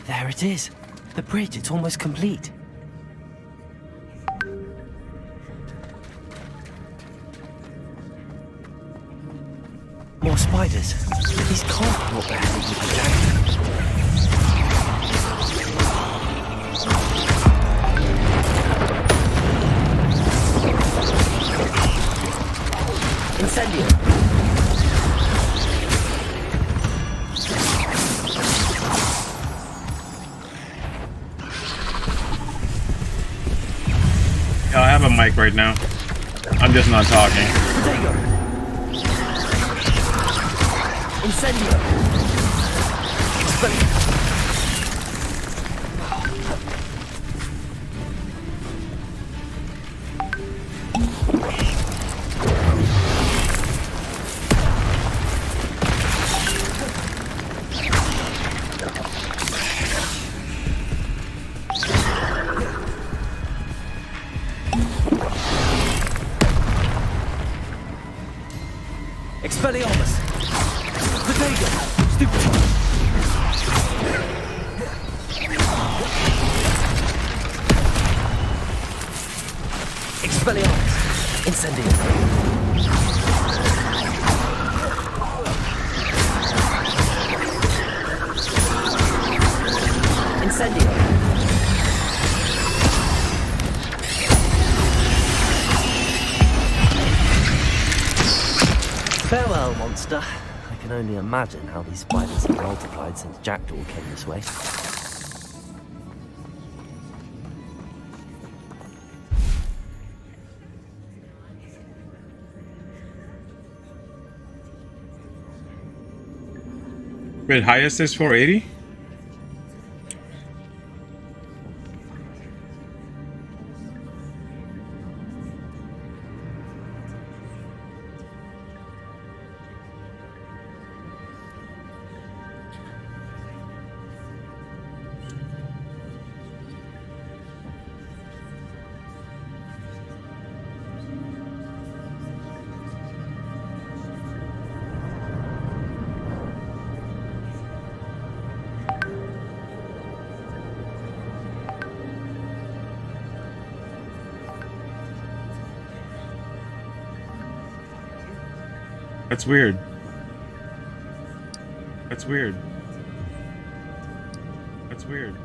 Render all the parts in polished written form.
There it is. The bridge, it's almost complete. More spiders. These can't be what they're heading with the jacket. Incendio. Yeah, I have a mic right now. I'm just not talking. Incendio. Expelliarmus! Potato! Stupid! Expelliarmus! Incendio! Incendio! Farewell, monster. I can only imagine how these spiders have multiplied since Jackdaw came this way. Wait, highest is 480? That's weird. That's weird. That's weird.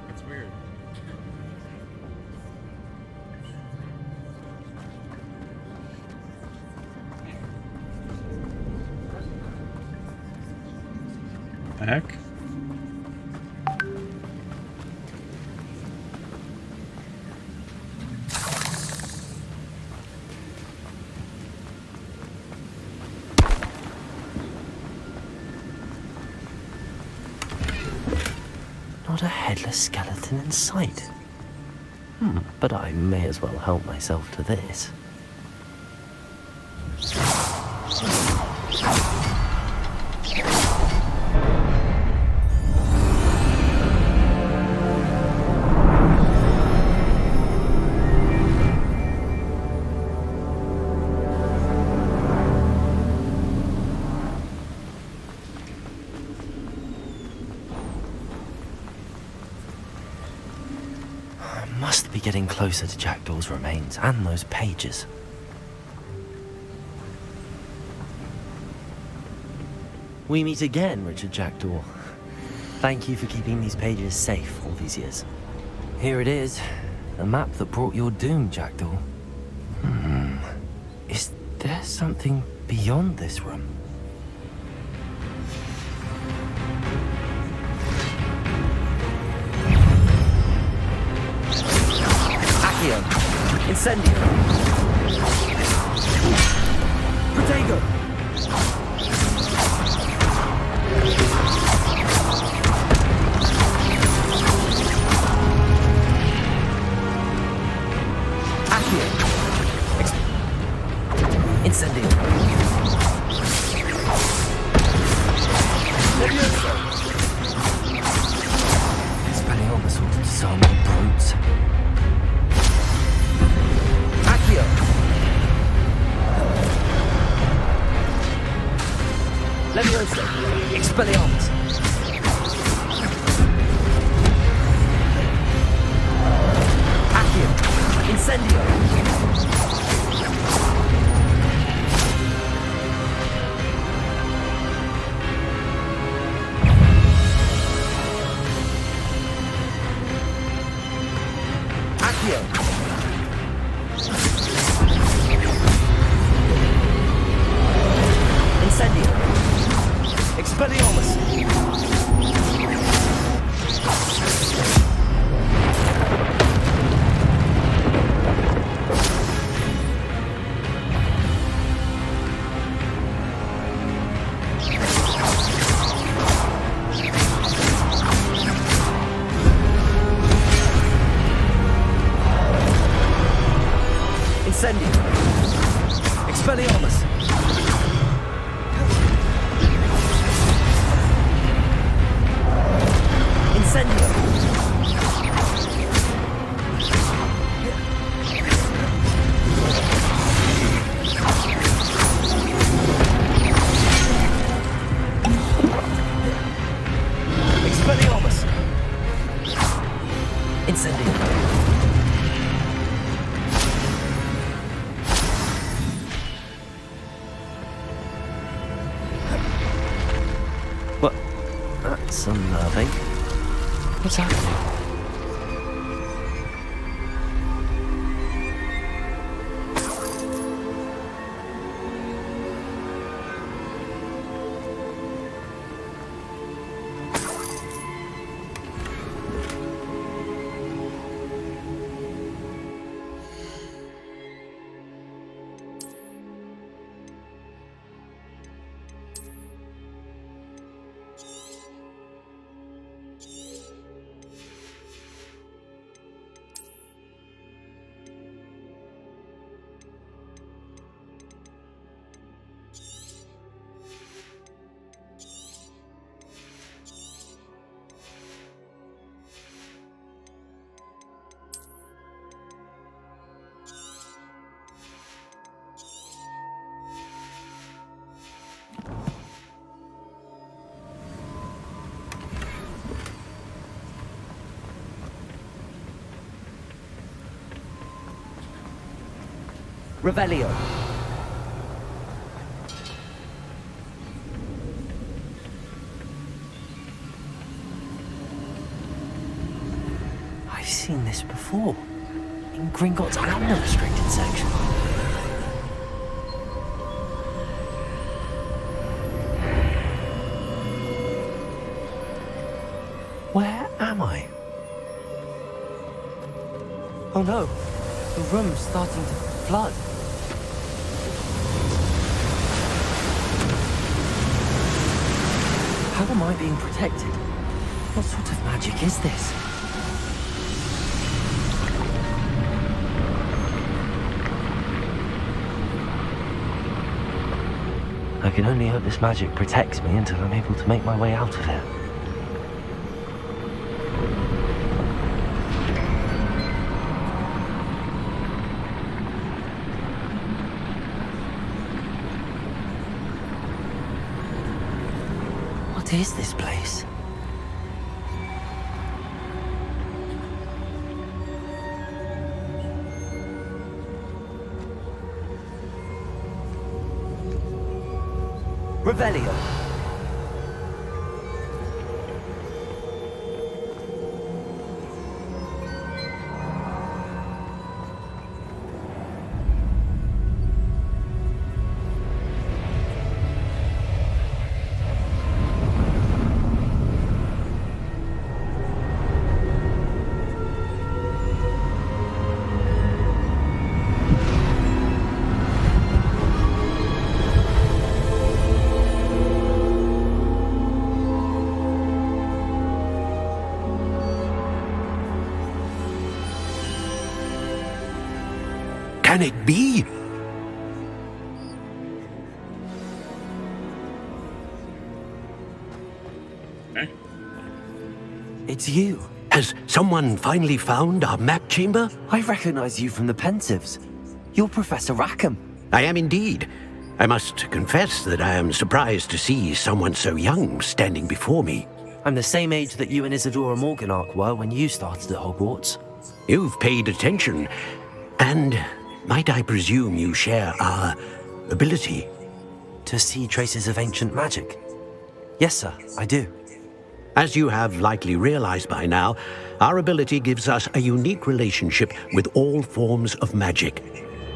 That's weird. The heck? Not a headless skeleton in sight. But I may as well help myself to this. Must be getting closer to Jackdaw's remains and those pages. We meet again, Richard Jackdaw. Thank you for keeping these pages safe all these years. Here it is, the map that brought your doom, Jackdaw. Is there something beyond this room? Incendio! Protego! Accio! Incendio! Expelliarmus ought to disarm the brutes. Leviosa! Expelliarmus! Incendio! Accio! Incendio! Expelliarmus! Incendio! Expelliarmus! Incendio! Expelliarmus! Incendio! What? That's unnerving. What's happening? Revelio. I've seen this before. In Gringotts and the restricted section. Where am I? Oh no, the room's starting to flood. How am I being protected? What sort of magic is this? I can only hope this magic protects me until I'm able to make my way out of here. What is this place? Revelio. Can it be? It's you. Has someone finally found our map chamber? I recognize you from the Pensives. You're Professor Rackham. I am indeed. I must confess that I am surprised to see someone so young standing before me. I'm the same age that you and Isadora Morganach were when you started at Hogwarts. You've paid attention. And might I presume you share our ability? To see traces of ancient magic? Yes, sir, I do. As you have likely realized by now, our ability gives us a unique relationship with all forms of magic.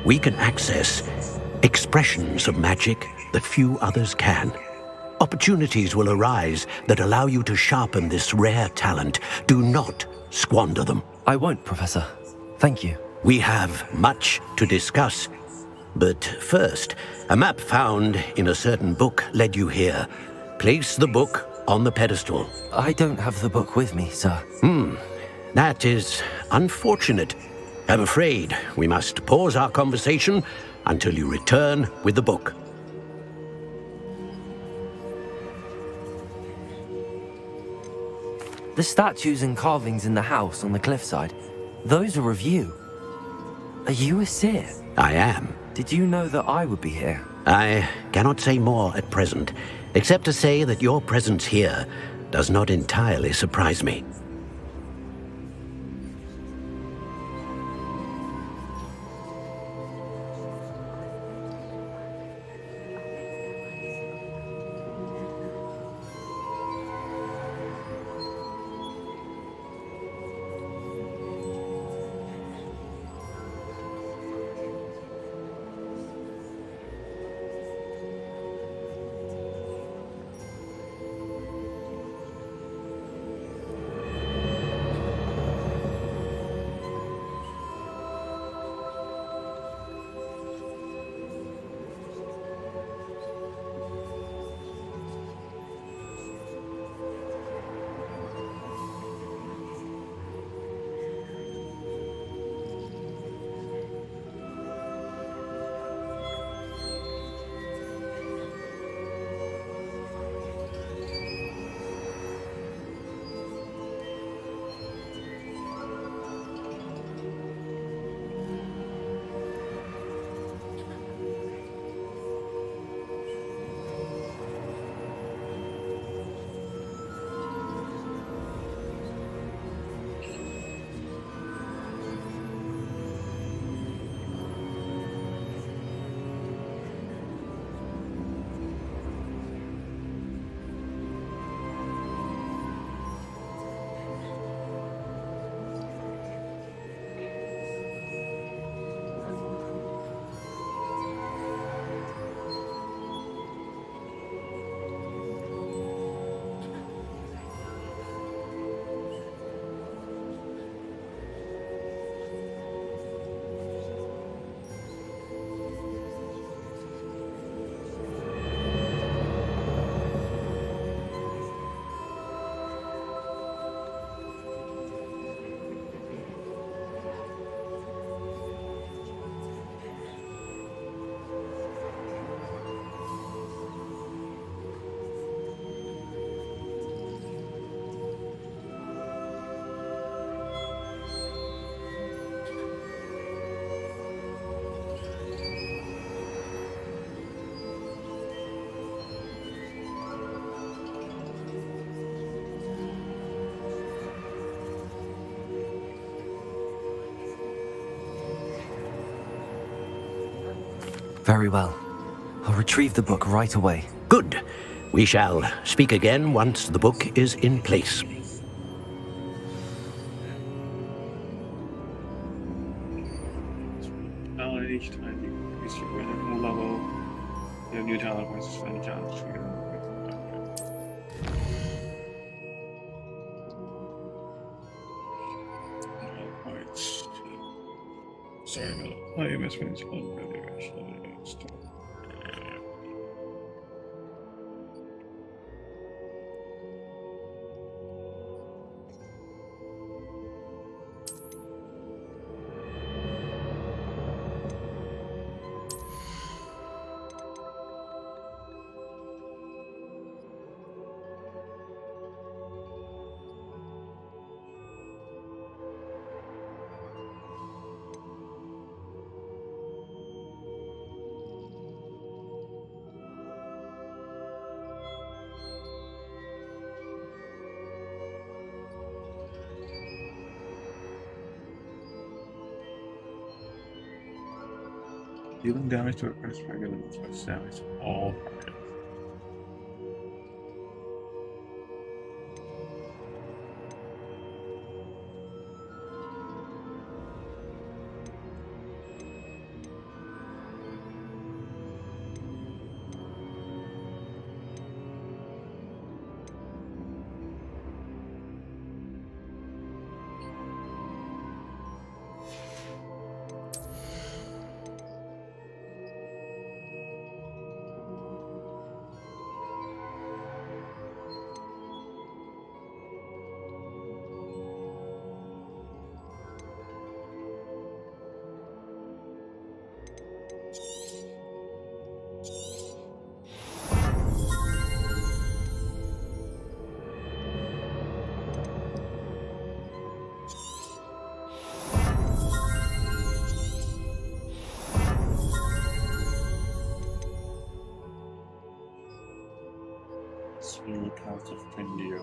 We can access expressions of magic that few others can. Opportunities will arise that allow you to sharpen this rare talent. Do not squander them. I won't, Professor. Thank you. We have much to discuss. But first, a map found in a certain book led you here. Place the book on the pedestal. I don't have the book with me, sir. That is unfortunate. I'm afraid we must pause our conversation until you return with the book. The statues and carvings in the house on the cliffside, those are of you. Are you a seer? I am. Did you know that I would be here? I cannot say more at present, except to say that your presence here does not entirely surprise me. Very well. I'll retrieve the book right away. Good. We shall speak again once the book is in place. Each time you increase your radical level, you have new talent points to spend challenge. Points. Sorry, no. Oh, you missed me. Dealing damage to a card's target limits much damage to all targets. Smooth House of India.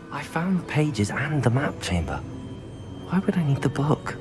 I found the pages and the map chamber. Why would I need the book?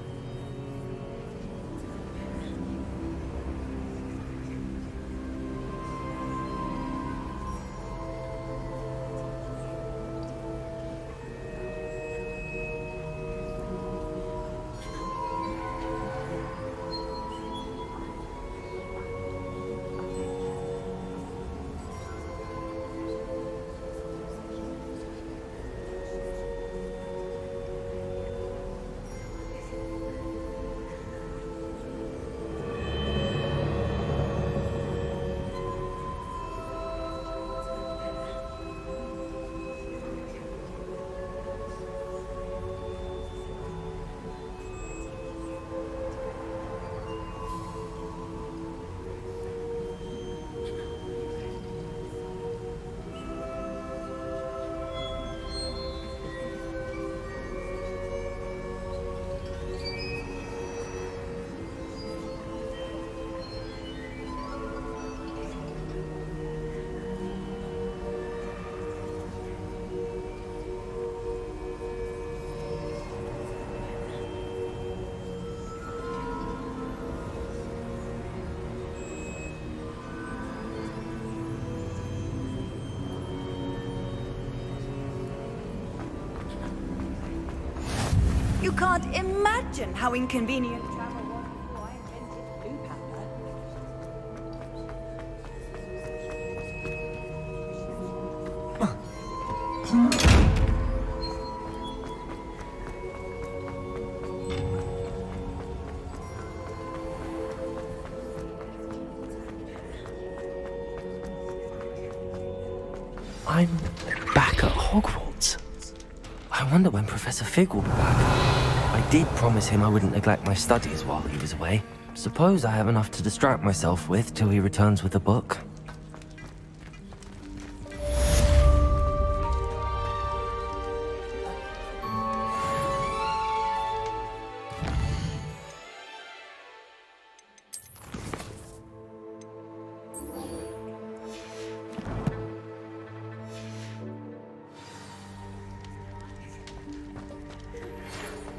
can't imagine how inconvenient travel was before I invented blue powder. I'm back at Hogwarts. I wonder when Professor Fig will be back. I did promise him I wouldn't neglect my studies while he was away. Suppose I have enough to distract myself with till he returns with a book.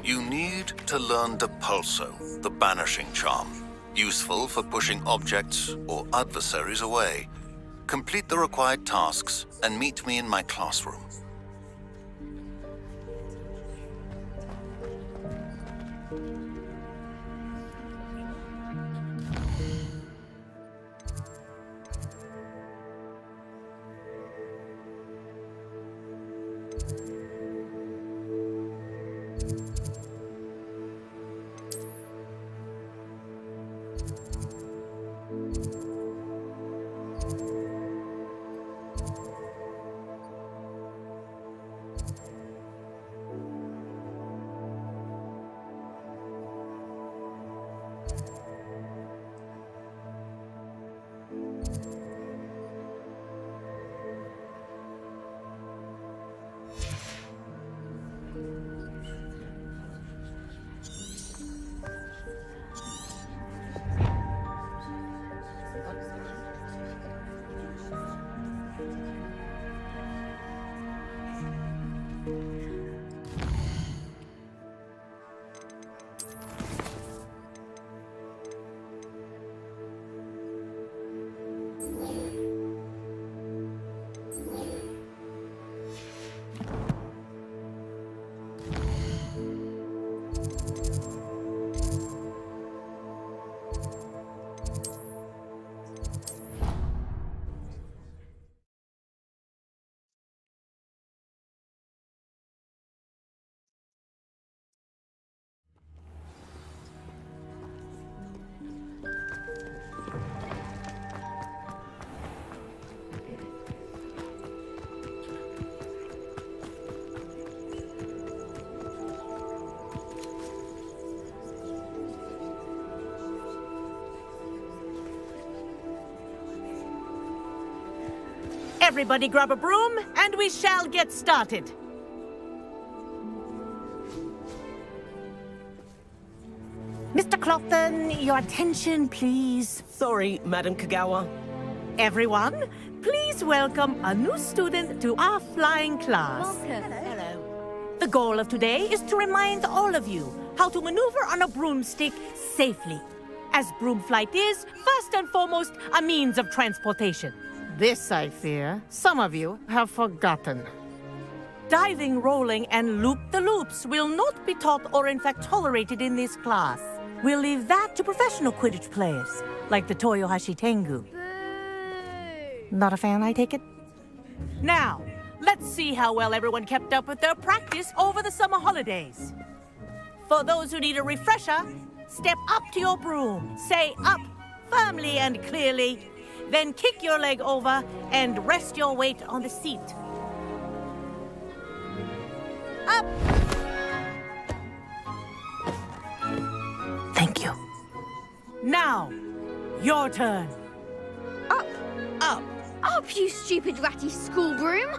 You need to learn the Pulso, the banishing charm, useful for pushing objects or adversaries away. Complete the required tasks and meet me in my classroom. Everybody grab a broom, and we shall get started. Mr. Clopton, your attention, please. Sorry, Madam Kagawa. Everyone, please welcome a new student to our flying class. Welcome. Hello. The goal of today is to remind all of you how to maneuver on a broomstick safely, as broom flight is, first and foremost, a means of transportation. This, I fear, some of you have forgotten. Diving, rolling, and loop-the-loops will not be taught or in fact tolerated in this class. We'll leave that to professional Quidditch players, like the Toyohashi Tengu. Not a fan, I take it? Now, let's see how well everyone kept up with their practice over the summer holidays. For those who need a refresher, step up to your broom, say up firmly and clearly, then kick your leg over and rest your weight on the seat. Up! Thank you. Now, your turn. Up, Up. up, you stupid ratty school broom!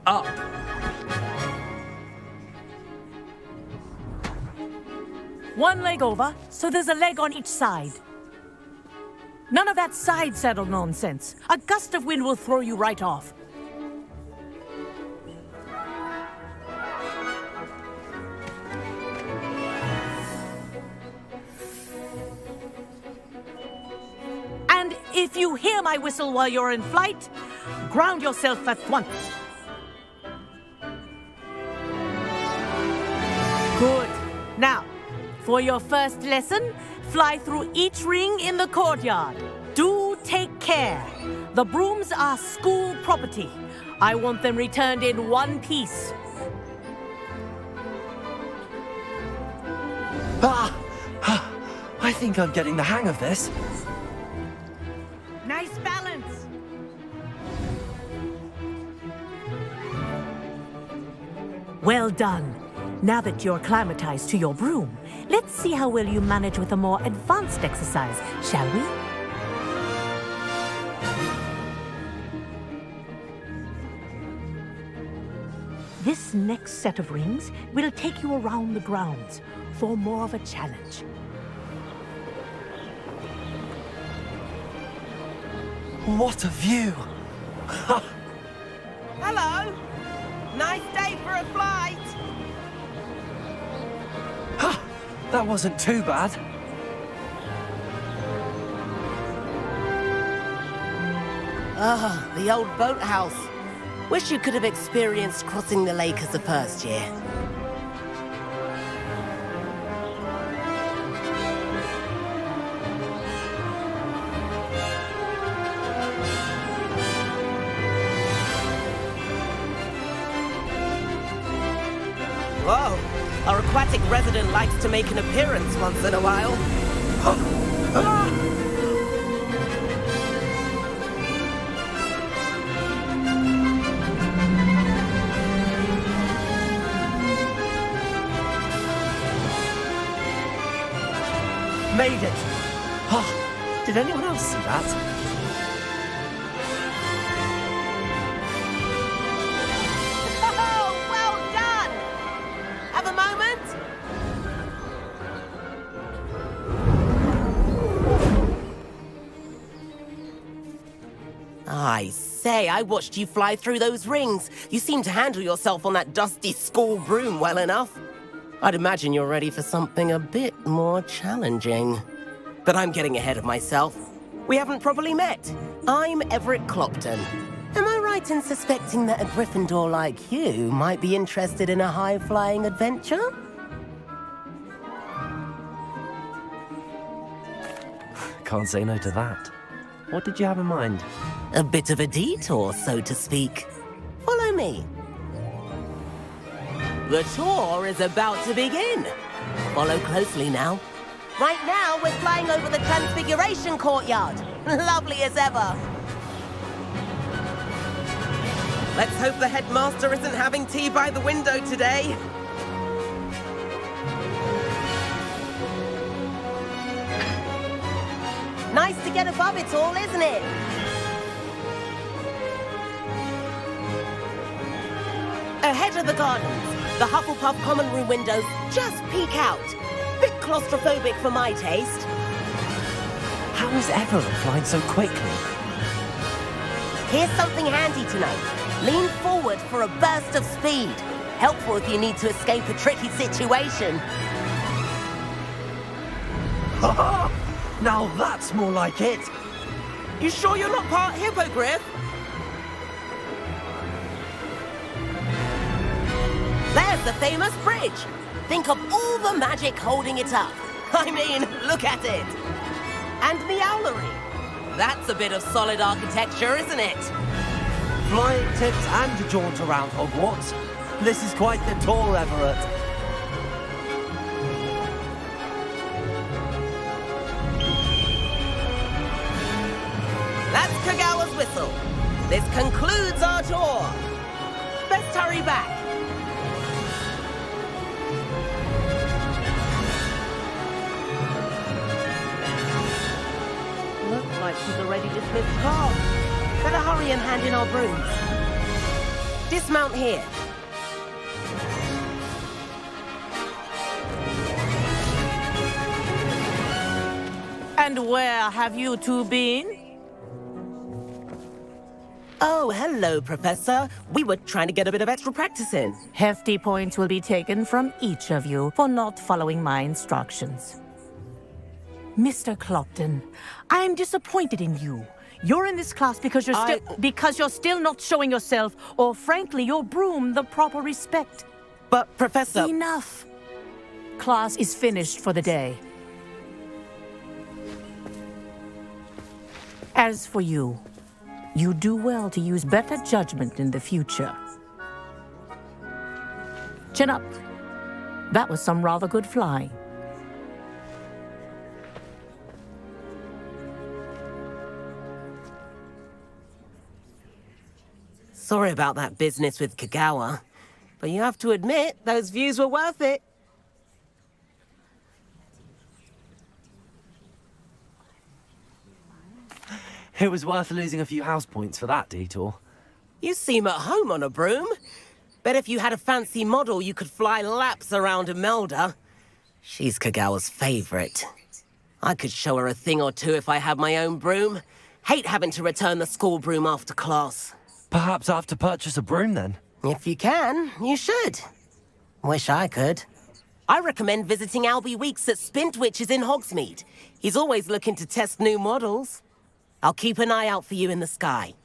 Up. One leg over, so there's a leg on each side. None of that side saddle nonsense. A gust of wind will throw you right off. And if you hear my whistle while you're in flight, ground yourself at once. Now, for your first lesson, fly through each ring in the courtyard. Do take care. The brooms are school property. I want them returned in one piece. I think I'm getting the hang of this. Nice balance. Well done. Now that you're acclimatized to your broom, let's see how well you manage with a more advanced exercise, shall we? This next set of rings will take you around the grounds for more of a challenge. What a view! Hello. Nice day for a flight. That wasn't too bad. Ah, the old boathouse. Wish you could have experienced crossing the lake as a first year. Whoa, our aquatic resident likes to make an appearance once in a while. Made it! Oh, did anyone else see that? Oh, well done! Have a moment? I say, I watched you fly through those rings. You seem to handle yourself on that dusty school broom well enough. I'd imagine you're ready for something a bit more challenging. But I'm getting ahead of myself. We haven't properly met. I'm Everett Clopton. Am I right in suspecting that a Gryffindor like you might be interested in a high-flying adventure? Can't say no to that. What did you have in mind? A bit of a detour, so to speak. Follow me. The tour is about to begin. Follow closely now. Right now, we're flying over the Transfiguration Courtyard. Lovely as ever. Let's hope the headmaster isn't having tea by the window today. Nice to get above it all, isn't it? Ahead of the gardens, the Hufflepuff common room windows just peek out. Bit claustrophobic for my taste. How is Everett flying so quickly? Here's something handy tonight. Lean forward for a burst of speed. Helpful if you need to escape a tricky situation. Now that's more like it. You sure you're not part hippogriff? There's the famous bridge. Think of all the magic holding it up. I mean, look at it. And Meowlery. That's a bit of solid architecture, isn't it? Flying tips and a jaunt around Hogwarts. This is quite the tour, Everett. That's Kagawa's whistle. This concludes our tour. Best hurry back. Looks like she's already dismissed class. Better hurry and hand in our brooms. Dismount here. And where have you two been? Oh, hello, Professor. We were trying to get a bit of extra practice in. Hefty points will be taken from each of you for not following my instructions. Mr. Clopton, I am disappointed in you. You're in this class because you're still not showing yourself, or frankly, your broom, the proper respect. But, Professor... Enough. class is finished for the day. As for you, you do well to use better judgment in the future. Chin up. That was some rather good flying. Sorry about that business with Kagawa, but you have to admit, those views were worth it. It was worth losing a few house points for that detour. You seem at home on a broom. Bet if you had a fancy model, you could fly laps around Imelda. She's Kagawa's favorite. I could show her a thing or two if I had my own broom. Hate having to return the school broom after class. Perhaps I have to purchase a broom then. If you can, you should. Wish I could. I recommend visiting Albie Weeks at Spintwitches in Hogsmeade. He's always looking to test new models. I'll keep an eye out for you in the sky.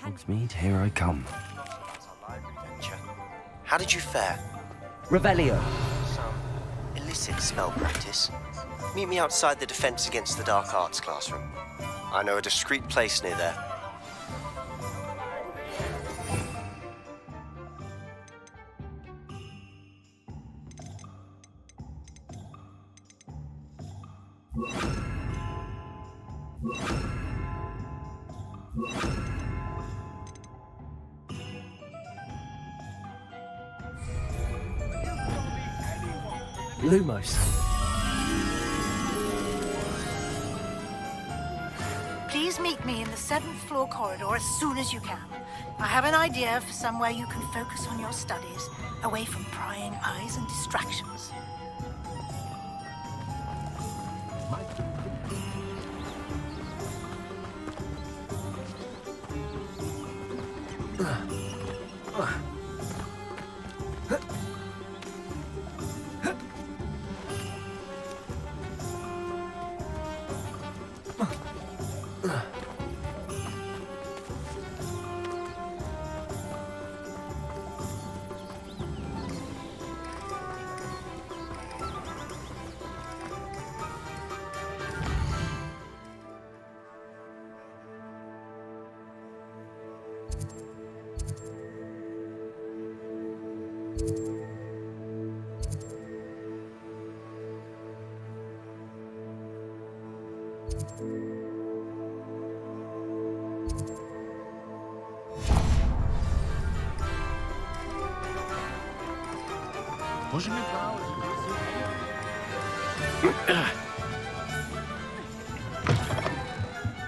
Hogsmeade, here I come. How did you fare? Revelio. Some illicit spell practice. Meet me outside the Defense Against the Dark Arts classroom. I know a discreet place near there. Lumos. Please meet me in the 7th floor corridor as soon as you can. I have an idea for somewhere you can focus on your studies, away from prying eyes and distractions.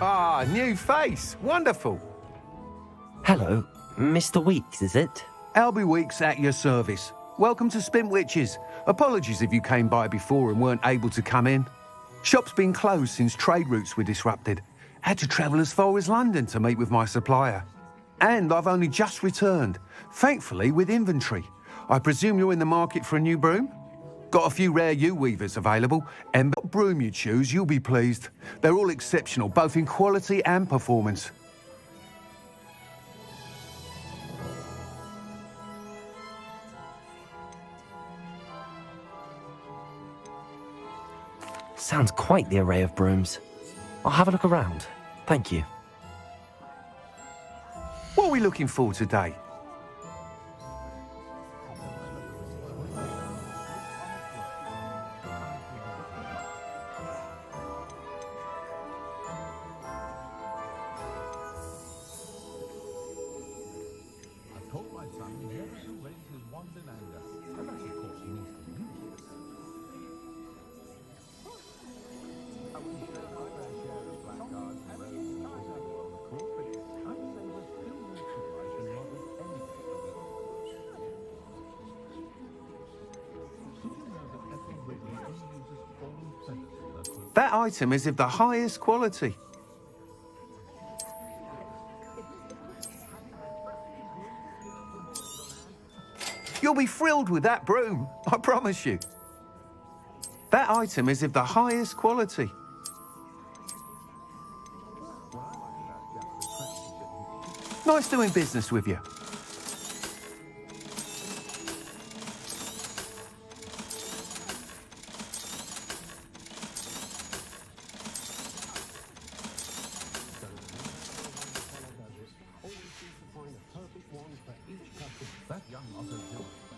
Ah, new face. Wonderful. Hello, Mr. Weeks, is it? Albie Weeks at your service. Welcome to Spintwitches. Apologies if you came by before and weren't able to come in. Shop's been closed since trade routes were disrupted. Had to travel as far as London to meet with my supplier. And I've only just returned, thankfully with inventory. I presume you're in the market for a new broom? Got a few rare U-weavers available, and what broom you choose, you'll be pleased. They're all exceptional, both in quality and performance. Sounds quite the array of brooms. I'll have a look around. Thank you. What are we looking for today? That item is of the highest quality. You'll be thrilled with that broom, I promise you. That item is of the highest quality. Nice doing business with you.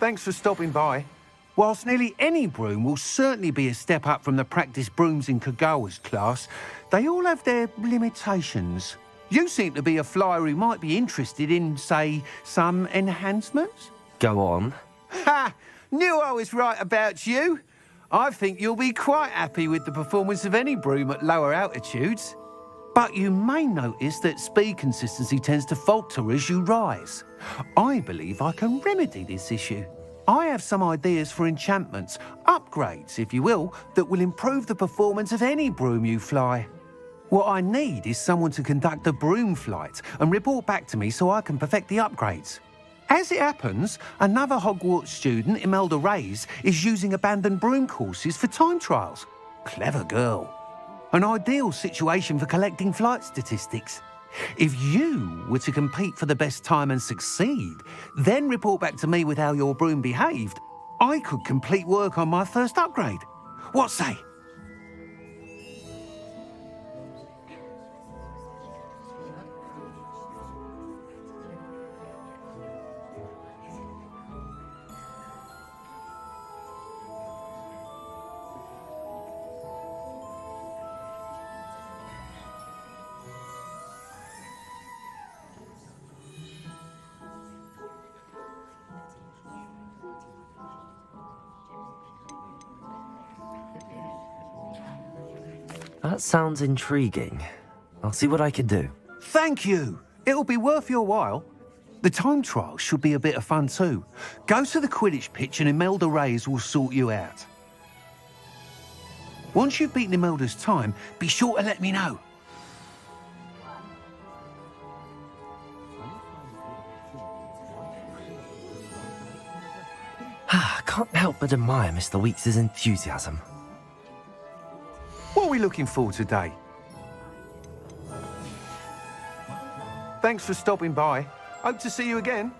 Thanks for stopping by. Whilst nearly any broom will certainly be a step up from the practice brooms in Kagawa's class, they all have their limitations. You seem to be a flyer who might be interested in, say, some enhancements? Go on. Ha! Knew I was right about you. I think you'll be quite happy with the performance of any broom at lower altitudes. But you may notice that speed consistency tends to falter as you rise. I believe I can remedy this issue. I have some ideas for enchantments, upgrades, if you will, that will improve the performance of any broom you fly. What I need is someone to conduct a broom flight and report back to me so I can perfect the upgrades. As it happens, another Hogwarts student, Imelda Reyes, is using abandoned broom courses for time trials. Clever girl. An ideal situation for collecting flight statistics. If you were to compete for the best time and succeed, then report back to me with how your broom behaved, I could complete work on my first upgrade. What say? That sounds intriguing. I'll see what I can do. Thank you. It'll be worth your while. The time trial should be a bit of fun too. Go to the Quidditch pitch and Imelda Reyes will sort you out. Once you've beaten Imelda's time, be sure to let me know. I can't help but admire Mr. Weeks' enthusiasm. What are we looking for today? Thanks for stopping by. Hope to see you again.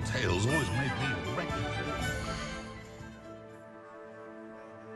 tales always made me